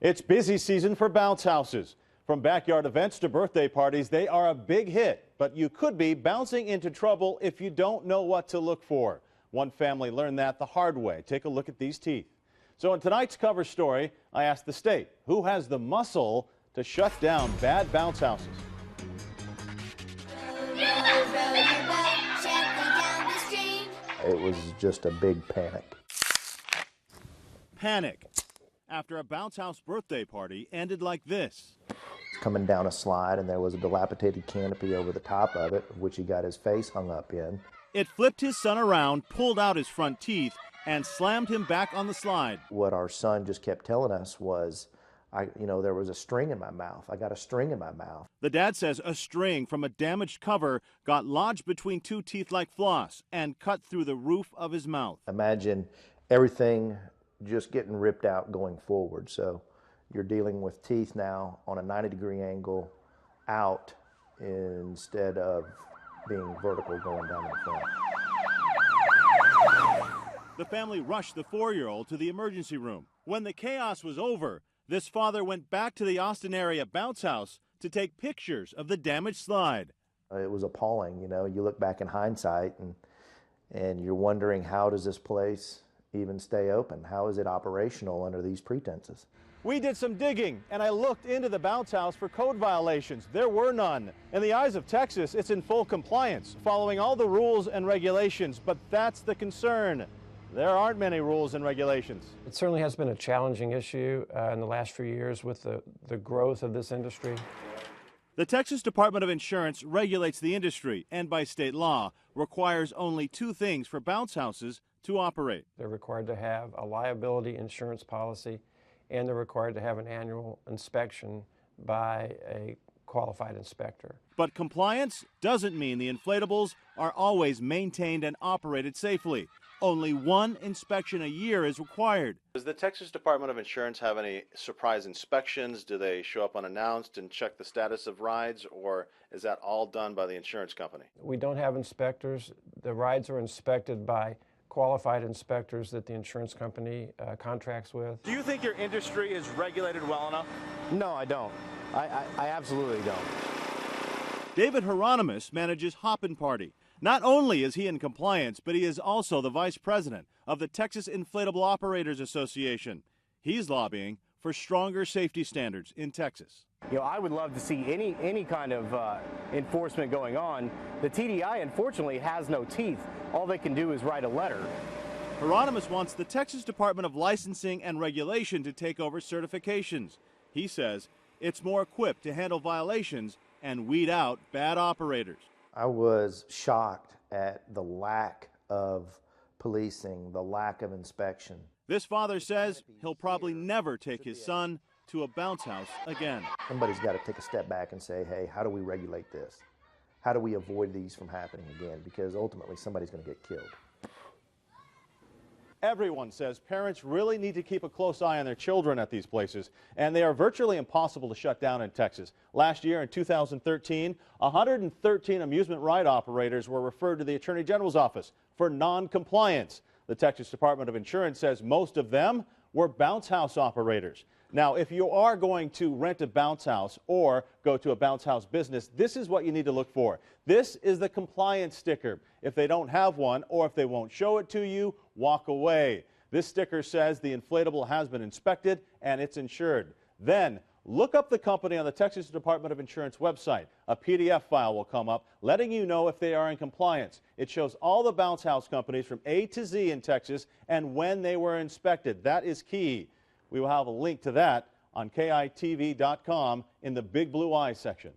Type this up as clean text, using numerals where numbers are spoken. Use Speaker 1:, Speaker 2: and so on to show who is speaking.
Speaker 1: It's busy season for bounce houses. From backyard events to birthday parties, they are a big hit, but you could be bouncing into trouble if you don't know what to look for. One family learned that the hard way. Take a look at these teeth. So in tonight's cover story, I asked the state, who has the muscle to shut down bad bounce houses?
Speaker 2: It was just a big panic.
Speaker 1: Panic after a bounce house birthday party ended like this.
Speaker 2: Coming down a slide, and there was a dilapidated canopy over the top of it, which he got his face hung up in.
Speaker 1: It flipped his son around, pulled out his front teeth, and slammed him back on the slide.
Speaker 2: What our son just kept telling us was, there was a string in my mouth. I got a string in my mouth.
Speaker 1: The dad says a string from a damaged cover got lodged between two teeth like floss and cut through the roof of his mouth.
Speaker 2: Imagine everything just getting ripped out going forward. So you're dealing with teeth now on a 90-degree angle out instead of being vertical going down in front.
Speaker 1: The family rushed the 4-year-old to the emergency room. When the chaos was over, this father went back to the Austin area bounce house to take pictures of the damaged slide.
Speaker 2: It was appalling. You look back in hindsight and you're wondering, how does this place even stay open? How is it operational under these pretenses?
Speaker 1: We did some digging, and I looked into the bounce house for code violations. There were none. In the eyes of Texas, it's in full compliance, following all the rules and regulations, but that's the concern. There aren't many rules and regulations.
Speaker 3: It certainly has been a challenging issue in the last few years with the growth of this industry.
Speaker 1: The Texas Department of Insurance regulates the industry and by state law requires only two things for bounce houses to operate.
Speaker 3: They're required to have a liability insurance policy, and they're required to have an annual inspection by a qualified inspector.
Speaker 1: But compliance doesn't mean the inflatables are always maintained and operated safely. Only one inspection a year is required. Does the Texas Department of Insurance have any surprise inspections? Do they show up unannounced and check the status of rides, or is that all done by the insurance company?
Speaker 3: We don't have inspectors. The rides are inspected by qualified inspectors that the insurance company contracts with.
Speaker 1: Do you think your industry is regulated well enough?
Speaker 4: No, I don't. I absolutely don't.
Speaker 1: David Hieronymus manages Hoppin' Party. Not only is he in compliance, but he is also the vice president of the Texas Inflatable Operators Association. He's lobbying for stronger safety standards in Texas.
Speaker 4: I would love to see any kind of enforcement going on. The TDI, unfortunately, has no teeth. All they can do is write a letter.
Speaker 1: Hieronymus wants the Texas Department of Licensing and Regulation to take over certifications. He says it's more equipped to handle violations and weed out bad operators.
Speaker 2: I was shocked at the lack of policing, the lack of inspection.
Speaker 1: This father says he'll probably never take his son to a bounce house again.
Speaker 2: Somebody's got to take a step back and say, hey, how do we regulate this? How do we avoid these from happening again? Because ultimately somebody's going to get killed.
Speaker 1: Everyone says parents really need to keep a close eye on their children at these places, and they are virtually impossible to shut down in Texas. Last year, in 2013, 113 amusement ride operators were referred to the Attorney General's office for non-compliance. The Texas Department of Insurance says most of them were bounce house operators. Now, if you are going to rent a bounce house or go to a bounce house business, this is what you need to look for. This is the compliance sticker. If they don't have one, or if they won't show it to you, walk away. This sticker says the inflatable has been inspected and it's insured. Then look up the company on the Texas Department of Insurance website. A PDF file will come up letting you know if they are in compliance. It shows all the bounce house companies from A to Z in Texas and when they were inspected. That is key. We will have a link to that on KITV.com in the Big Blue Eye section.